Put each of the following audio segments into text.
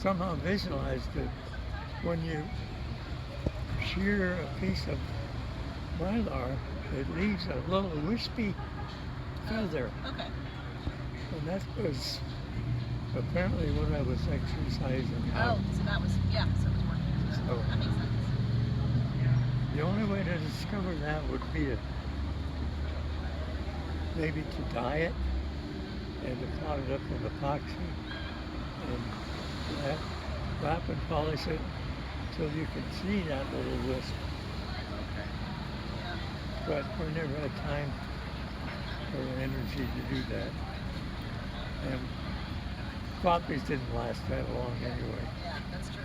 somehow visualized it. When you shear a piece of mylar, it leaves a little wispy feather. Okay. And that was apparently when I was exercising out. Oh, so that was, yeah, so it was working. So That makes sense. the only way to discover that would be to maybe to dye it and to clot it up with epoxy and wrap and polish it till you can see that little wisp. Okay. But we never had time or energy to do that. And floppies didn't last that long anyway. Yeah, that's true.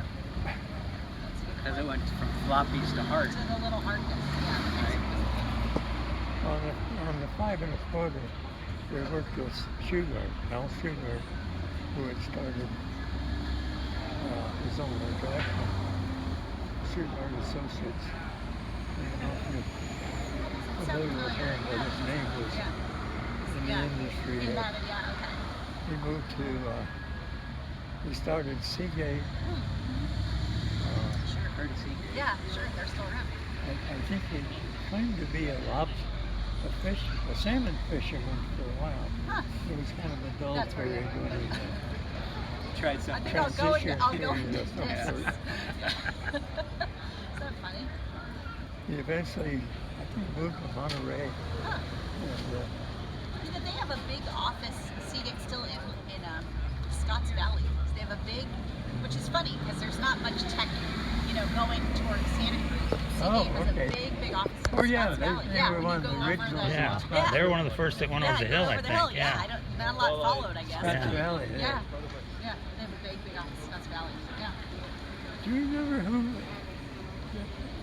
Because it went from floppies to hard. To the little hardness, yeah. Right. On the 5 1/4, we worked with Al Shugart, who had started his own contraction, Shugart Associates. I don't know if you're familiar with him, but his name was in the industry. In that, yeah, okay. He moved to, he started Seagate. Sure. Heard of Seagate. Yeah, sure, they're still around. I think he claimed to be a salmon fisherman for a while. Huh. It was kind of a dull That's weird. period when he Tried I something. think I'll go into Transition this. period of some sort. Is that funny? He eventually, I think, moved to Monterey. Huh. And, You know, they have a big office, Seagate still in Scotts Valley. So they have a big, which is funny because there's not much tech, going towards Santa Cruz. Seagate has okay. a big office in Oh, yeah, Scotts Valley. they were when one you of go the over originals. Yeah, they were one of the first that went over the hill, I over the think. hill, yeah. Not a lot followed, I guess. Scotts Yeah. Valley. Yeah. Yeah, they have a big office in Scotts Valley. Yeah. Do you remember who,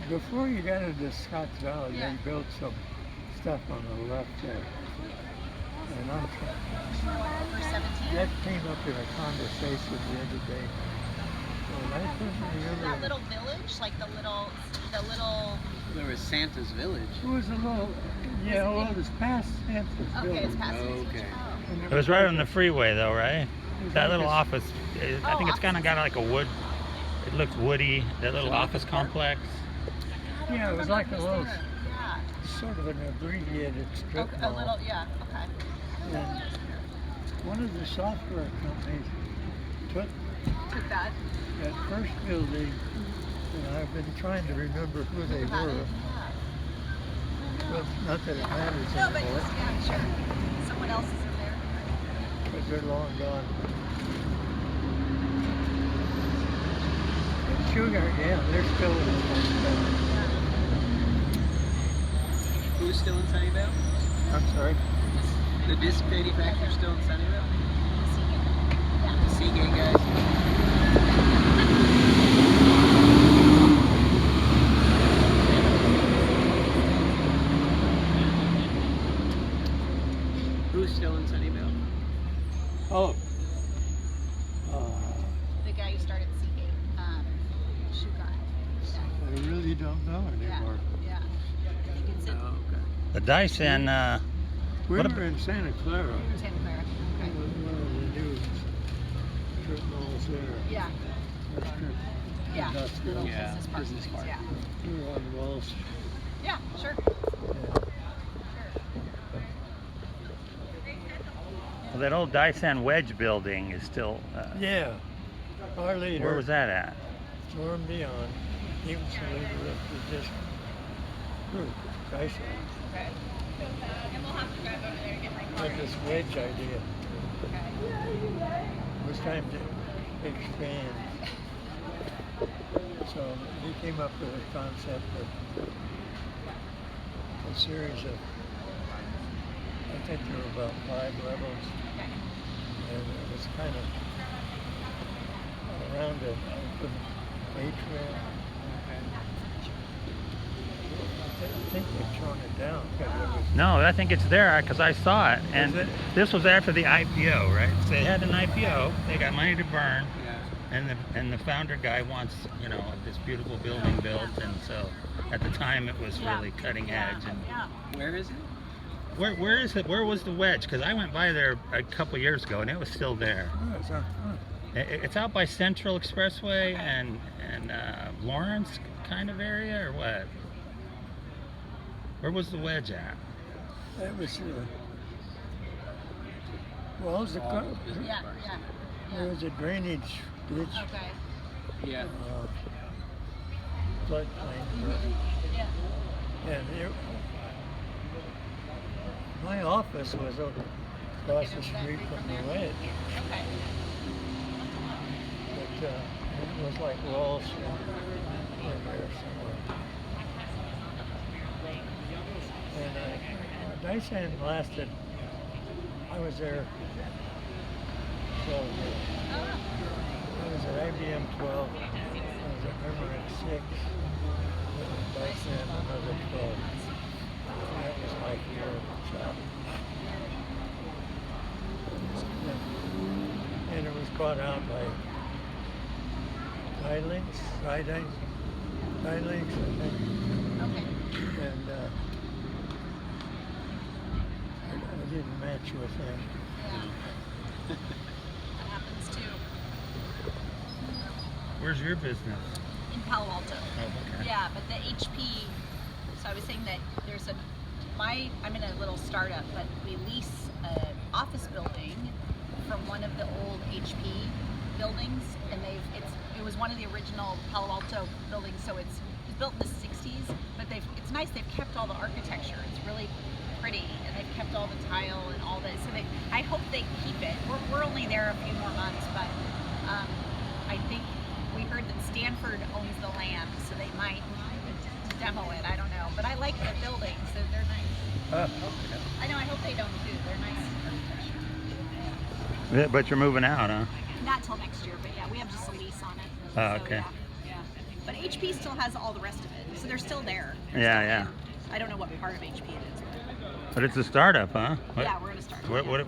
before you got into Scotts Valley, Yeah. they built some stuff on the left there. And For 17. that came up in a conversation the other day. And I couldn't remember. That little village, like the little. There was Santa's Village. It was a little, yeah, well, it was past Santa's Okay, building. it's past. Okay. And It was right on the freeway though, right? was That like little a- office, I think it's kind of offices. got like a wood, it looks woody, that little office complex. Yeah, it was like a little, Yeah. sort of an abbreviated strip Okay, a mall. little, yeah, okay. And one of the software companies took Took that. that first building, and I've been trying to remember who they About were. it, yeah. Well, not that it matters No, but anymore, just, yeah, sure. Someone else is in there. because they're long gone. And Sugar, yeah, they're still in it. Who's still in Sunnyvale? I'm sorry. The disc manufacturer's still in Sunnyvale? Yeah. The Seagate guys? Who's still in Sunnyvale? Oh. The guy who started Seagate, Shukai. I really don't know Yeah. anymore. Yeah. I think it's in Oh, okay. The Dyson, We What were in Santa Clara. Santa Clara. Okay. One of the new strip malls there. Yeah. Or strip Yeah. industrial. Little Yeah, business parks. business park. Yeah. We were on Wall Street. Yeah, sure. well, that old Dyson Wedge building is still, Yeah. Our leader, where was that at? Norm Dion, he was the leader of the disc group, Dyson. Okay. And we'll have to drive over there and get my Had this wedge idea. It was time to expand. So he came up with a concept of a series of, I think there were about 5 levels, and it was kind of around an open atrium. I think they've torn it down because it was. No, I think it's there because I saw it. And Is it? this was after the IPO, right? So they had an IPO, they got money to burn, Yeah. and the founder guy wants, this beautiful building built, and so at the time it was really cutting edge. And Yeah. Where is it? where is it? Where was the wedge? Because I went by there a couple years ago and it was still there. Oh, it's It's out by Central Expressway and Lawrence kind of area, or what? Where was the wedge at? That was well, it was Yeah, yeah. there was a drainage ditch, Okay. Yeah. floodplain, Yeah. and my office was across the street from the wedge. Okay. But it was like Walsh in there somewhere. And Dice Hand lasted, I was there 12 years. I was at IBM 12, I was at Memory 6, and Dice Hand another 12. And that was my year shop. And it was bought out by Links, I think. Okay. And I didn't match with him. Yeah. That happens too. Where's your business? In Palo Alto. Oh, okay. Yeah, but the HP, so I was saying that there's I'm in a little startup, but we lease an office building from one of the old HP buildings, and it was one of the original Palo Alto buildings, so it's built in the 60s, but it's nice, they've kept all the architecture, it's really pretty, and they've kept all the tile and all this, so I hope they keep it. We're only there a few more months, but I think we heard that Stanford owns the land, so they might demo it, I don't know, but I like the buildings, they're nice. I know, I hope they don't too, they're nice architecture. But you're moving out, huh? Not till next year, but yeah, we have just a lease on it. Oh, So, okay. Yeah. But HP still has all the rest of it, so they're still there. They're Yeah, still in. I don't know what part of HP it is. But it's a startup, huh? Yeah, we're gonna start. What do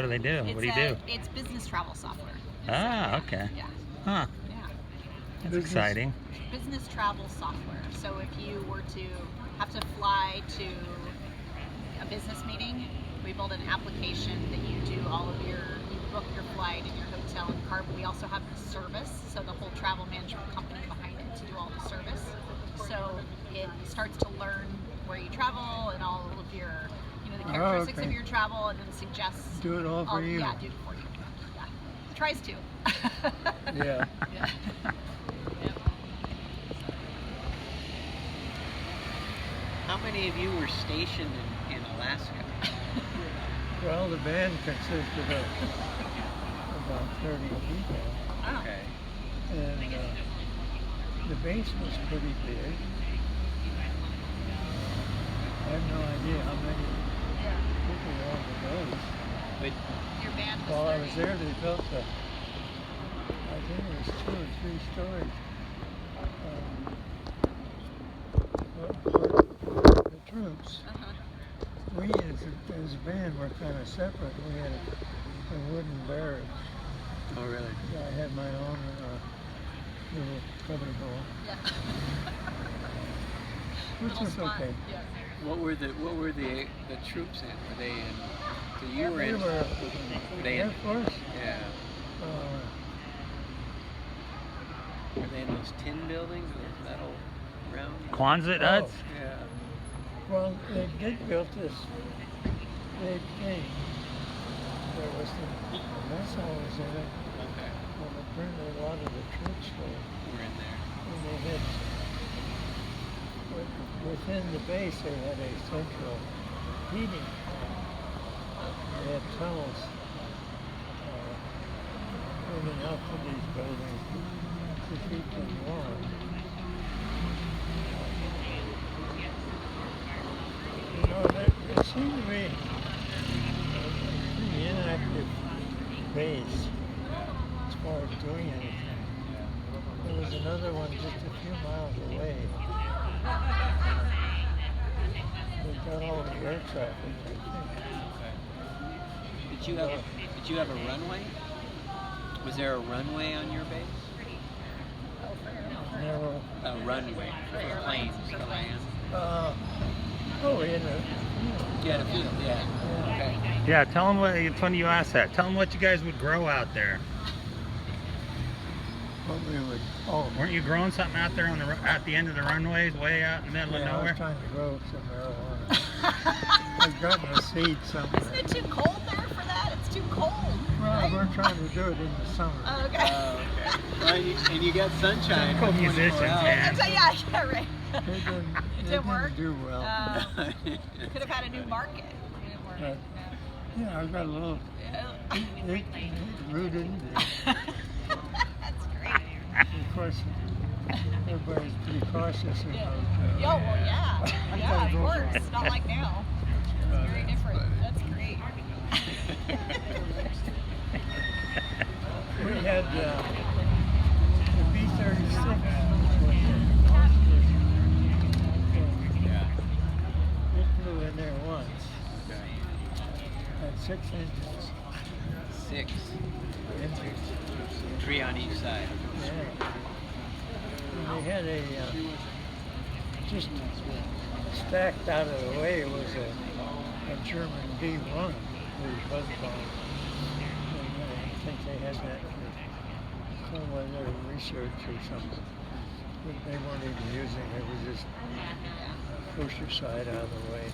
they do? What do you do? It's business travel software. Ah, okay. Yeah. Huh. Yeah. That's exciting. Business travel software. So if you were to have to fly to a business meeting, we build an application that you book your flight and your hotel and car, but we also have the service, so the whole travel management company behind it to do all the service. So it starts to learn where you travel and all of your, the characteristics of your travel, and then suggests. Do it all for you. Yeah, do it for you. Yeah. It tries to. Yeah. Yeah. Yep. How many of you were stationed in Alaska? Well, the band consisted of about 30 people, Wow. Okay. and the base was pretty big. I have no idea how many Yeah. people were on the base. But Your band was While I 30. was there, they built I think it was 2 or 3 stories. For the troops. Uh-huh. We as a band were kind of separate. We had a wooden barracks. oh, really? I had my own little cover hole, Yeah. which Little was spot. okay. Yeah. What were the troops in? Were they in? So you were We in. were Were they Air in? Force. Yeah. Uh, Were they in those tin buildings with metal round? Quonset huts? Yeah. well, they did build this. There was the mess hall was in it, Okay. and apparently a lot of the troops were. We're in there. And they had, within the base, they had a central heating. They had tunnels in and out to these buildings to keep them warm. There seemed to be a pretty inactive base as far as doing anything. There was another one just a few miles away. They got all the air traffic, I think. Did you have a runway? Was there a runway on your base? Narrow. A runway for planes to land. We had a You had a field, yeah. Okay. Yeah, tell them what, it's funny you asked that. Tell them what you guys would grow out there. we would, oh, Weren't you growing something out there on the at the end of the runways, way out in the middle yeah, of I nowhere? was trying to grow some marijuana. I've gotten a seed somewhere. Isn't it too cold there for that? It's too cold. Well, right? we're trying to do it in the summer. Oh, okay. Okay. Well, and you got sunshine. Typical 24 musicians, hours. man. Yeah, right. It didn't work? do well. Could have had a new market. It didn't work. But, yeah, I've got a little Yeah. rooted in it. That's great. Of course, everybody's pretty cautious about Yeah. Well, yeah. Yeah, of course. It's not like now. It's very different. That's great. We had the B-36. Yeah. It flew in there once. Okay. Had 6 engines. 6. Engines. 3 on each side. Yeah. And they had a just stacked out of the way was a German D1, the buzz bomb. And I think they had that for some of their research or something. But they weren't even using it. It was just push your side out of the way.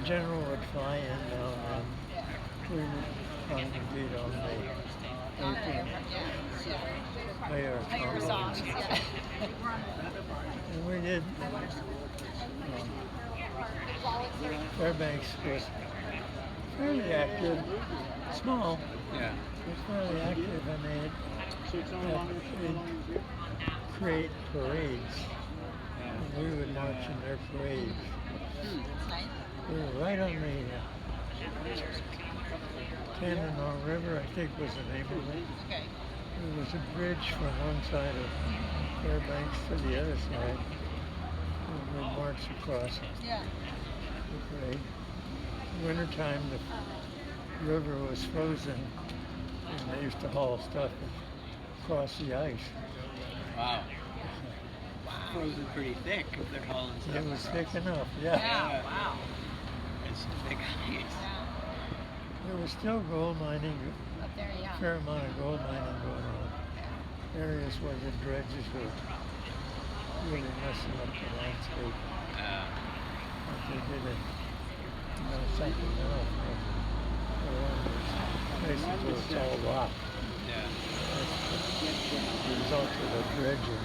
A general would fly in down and we would find the beat on the apron. Play our Player songs. trombones. Yeah. And we did. Fairbanks was fairly active, small, Yeah. but fairly active, and they'd create parades. And we would march in their parades. That's nice. We were right on the Cannonball River, I think was the name of it. Okay. There was a bridge from one side of Fairbanks to the other side. And we'd march across Yeah. the parade. Wintertime, the river was frozen, and they used to haul stuff across the ice. Wow. Frozen pretty thick if they're hauling stuff. It was across. thick enough, yeah. Yeah. Wow. It's thick ice. There was still gold mining, Up there, a yeah. fair amount of gold mining going on. Areas where the dredges were really messing up the landscape. But they did it, Sacramento for one of those places where it's all rock. Yeah. That's the result of the dredging.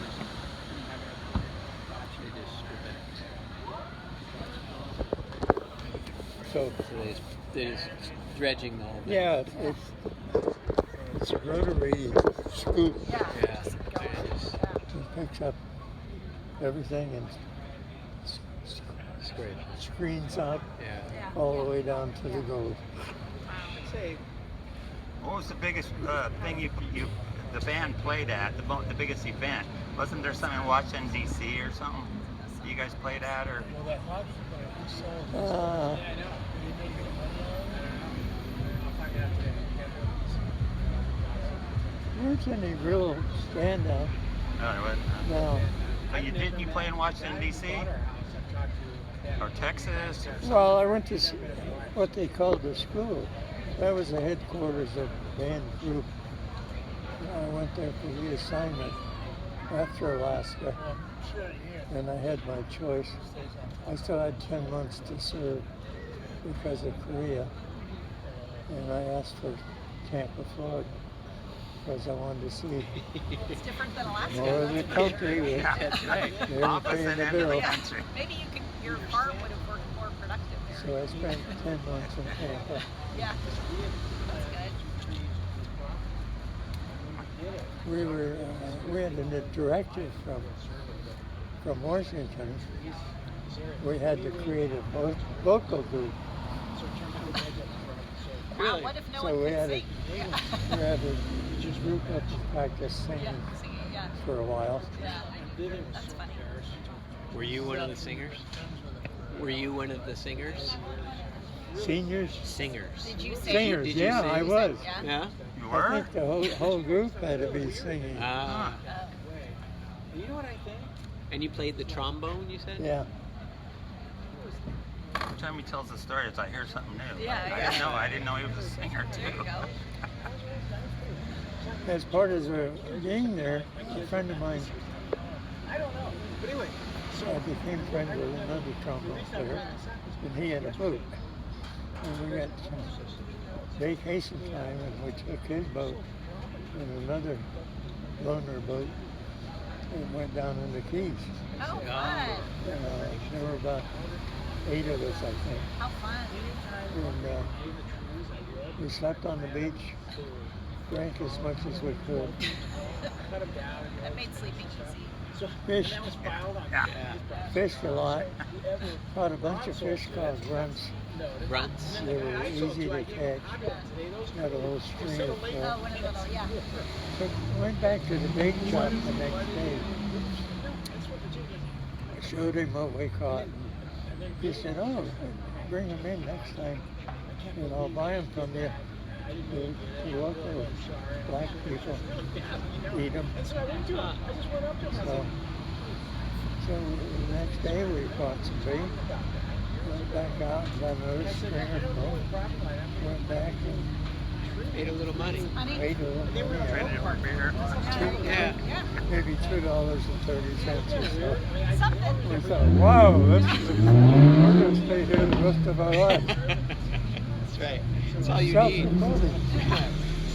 They just strip it. So, They just dredging the whole thing. yeah, it's a rotary scoop. Yeah. Yeah. Just go. They just It picks up everything and scrape. screens up Yeah. Yeah. all the way down to the gold. Say, what was the biggest thing the band played at? The biggest event? Wasn't there something in Washington D.C. or something you guys played at, or? There's any real standout No, there wasn't. now. But you play in Washington D.C. or Texas or something? Well, I went to what they called the school. That was the headquarters of the band group. I went there for the assignment after Alaska, and I had my choice. I still had 10 months to serve because of Korea, and I asked for Tampa, Florida, because I wanted to see It's different than Alaska. more of the country. With, Yeah, That's right. they were Opposite paying the end of the bill. country. Maybe your farm would have worked more productive there. So I spent 10 months in Tampa. Yeah. That's good. We had a directive from Washington. We had to create a vocal group. Wow, what if no So one we could had sing? to Yeah. we had to group up and practice singing Yeah, singing, yeah. for a while. Yeah. That's funny. Were you one of the singers? Were you one of the singers? Seniors, Singers. Did you sing? singers, Did you yeah, sing? I was. Yeah. Yeah. You I were? think the whole group had to be singing. You know what I think? And you played the trombone, you said? Yeah. Every time he tells the story, it's I hear something new. Yeah, I yeah. didn't know. I didn't know he was a singer There you too. go. as part of the gang there, a friend of mine, I became friends with another trombone player, and he had a boat. And we got some vacation time, and we took his boat and another loaner boat and went down in the Keys. Oh, fun. There were about 8 of us, I think. How fun. And we slept on the beach, drank as much as we could. That made sleeping easy. Fished, fished a lot. Caught a bunch of fish called runts. Runts. They were easy to catch. Had a little string of Oh, one of the little, yeah. So went back to the bait shop the next day. I showed him what we caught. He said, "Oh, bring them in next time, and I'll buy them from you. The local black people eat them." So the next day we caught some bait. Went back out and got another stringer full. Went back and Made a little money. Honey? ate a little money. Traded for beer. Yeah. Maybe $2.30 or so. Something. We thought, wow, we're going to stay here the rest of our life. That's right. That's all you need. Self-employed.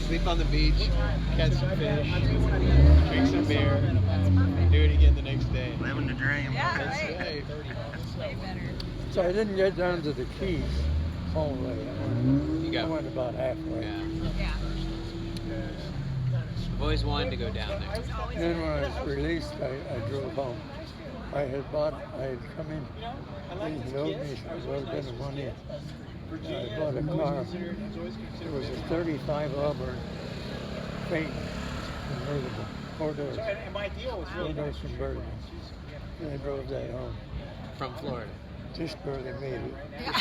Sleep on the beach, catch some fish, drink some beer, do it again the next day. Living the dream. Yeah, That's right. right. Way better. So I didn't get down to the Keys all the way. You I went about halfway. Yeah. Yeah. I've always wanted to go down there. Then when I was released, I drove home. I had come in, they had owed me a little bit of money. I bought a car. It was a 35 Auburn Fate convertible, 4 doors. 4 doors convertible. And I drove that home. From Florida. Just barely made it. Yeah.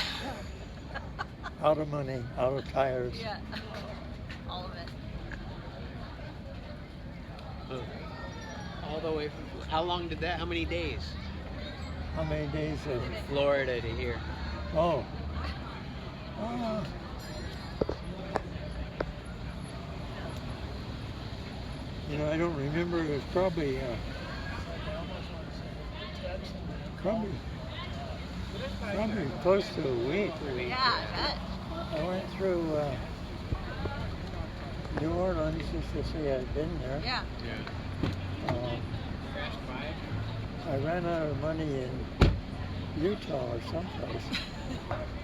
Out of money, out of tires. Yeah. All of it. All the way from. How long did that? How many days? How many days of Florida to here. Oh. You know, I don't remember. It was probably close to a week. Yeah, I bet. I went through New Orleans just to say I'd been there. Yeah. I ran out of money in Utah or someplace.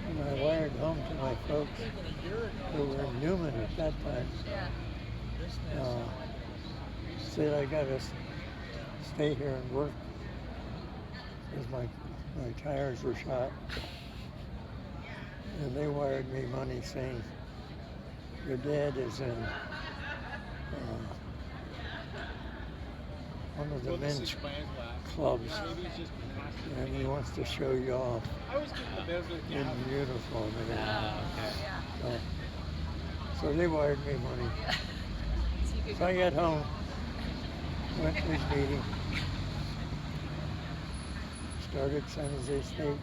And I wired home to my folks who were in Newman at that time. Yeah. Said I got to stay here and work because my tires were shot. And they wired me money saying, your dad is in one of the men's clubs and he wants to show you off in uniform. So they wired me money. So I got home, went to his meeting, started San Jose State.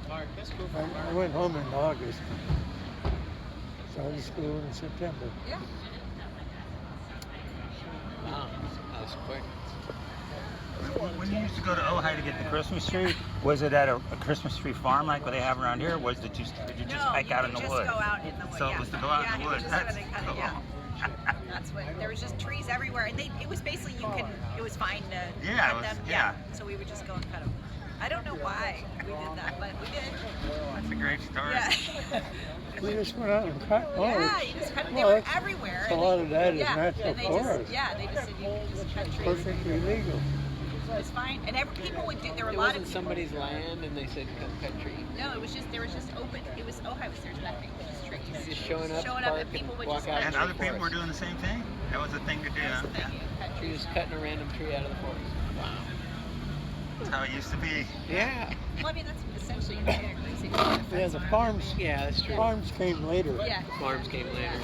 I went home in August, started school in September. Yeah. Wow, that was quick. When you used to go to Ojai to get the Christmas tree, was it at a Christmas tree farm like what they have around here, or did you just hike out in the woods? Just go out in the woods. So it was to go out in the woods. That's cool. Yeah. That's what. There was just trees everywhere, and it was basically it was fine to cut them. Yeah. So we would just go and cut them. I don't know why we did that, but we did. That's a great story. Yeah. We just went out and cut. Yeah, you just cut them. They well, were everywhere. A lot of that is natural and they forest. they just said you could just cut trees. Perfectly legal. It was fine, and people would do. There were a It lot wasn't of people. somebody's land and they said come cut trees. No, it was just open. It was Ojai was there's nothing, just trees. Just showing up, Showing park, up, and people would walk just out. cut And into other the people were forest. doing the same thing? That was the thing to do. That's the thing, Yeah. you cut trees. Just cutting a random tree out of the forest. Wow. That's how it used to be. Yeah. Well, I mean that's essentially crazy. Yeah, the farms. Yeah, that's true. Farms came later Yeah. Farms came later.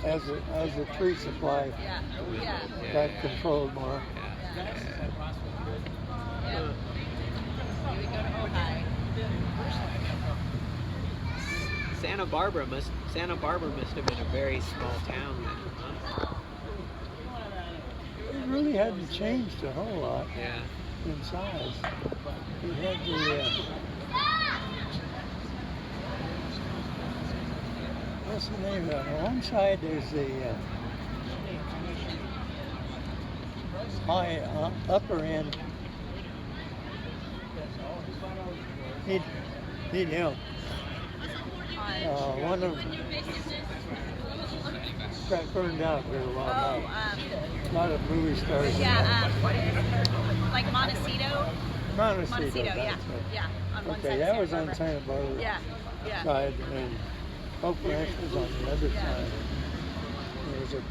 Yeah. as the tree supply Yeah. Yeah. got controlled more. Yeah. Yeah. We would go to Ojai. Santa Barbara must have been a very small town then, huh? really hadn't changed a whole lot Yeah. in size. We had the what's the name of it? On one side there's the high upper end. Need help. One of them got burned out for a while back. A lot of movie stars. Like Montecito. Montecito, yeah, that's it. yeah. On one Okay, side that of was Santa on Barbara. Santa Barbara Yeah, yeah. side, and Oak Ranch was on the other Yeah. side. There was a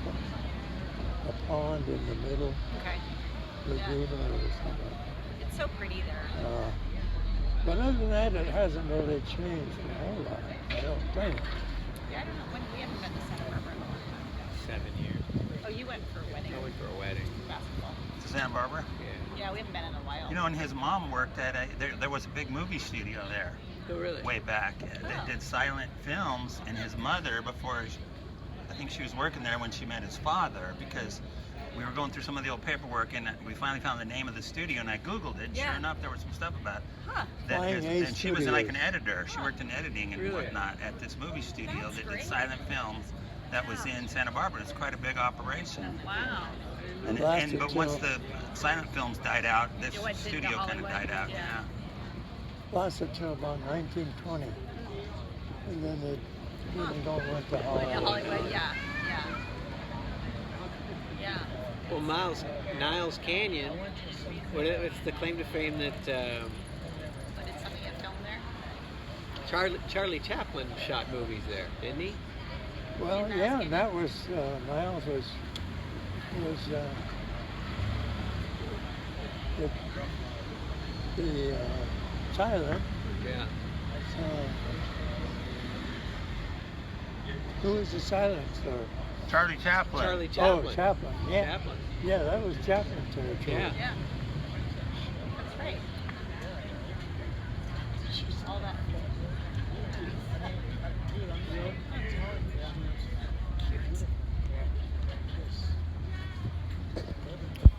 pond in the middle, Okay. lagoon or something. It's so pretty there. But other than that, it hasn't really changed a whole lot, I don't think. Yeah, I don't know when we haven't been to Santa Barbara. 7 years. Oh, you went for a wedding. I went for a wedding. Basketball. To Santa Barbara. Yeah. Yeah, we haven't been in a while. You know, and his mom worked at there was a big movie studio there Oh, really? way back. Oh. They did silent films, and his mother, I think she was working there when she met his father, because we were going through some of the old paperwork, and we finally found the name of the studio, and I Googled it. Yeah. Sure enough, there was some stuff about it. Huh. Flying Ace And she was like an Studios. editor. She worked in editing and Really? whatnot at this movie studio That's that great. did silent films that was in Santa Barbara. It's quite a big operation. Wow. But once the silent films died out, this It went into studio kind of Hollywood, died out. yeah. Yeah. Lasted till about 1920, and then it went to Yeah, Hollywood. Hollywood, yeah, yeah. Yeah. Well, Niles Canyon, what's the claim to fame that But did something get filmed there? Charlie Chaplin shot movies there, didn't he? Well, yeah, and that was Niles was the silent. Yeah. Who was the silent star? Charlie Chaplin. Charlie Chaplin. Oh, Chaplin. Yeah, Chaplin. yeah, that was Chaplin territory. Yeah. Yeah.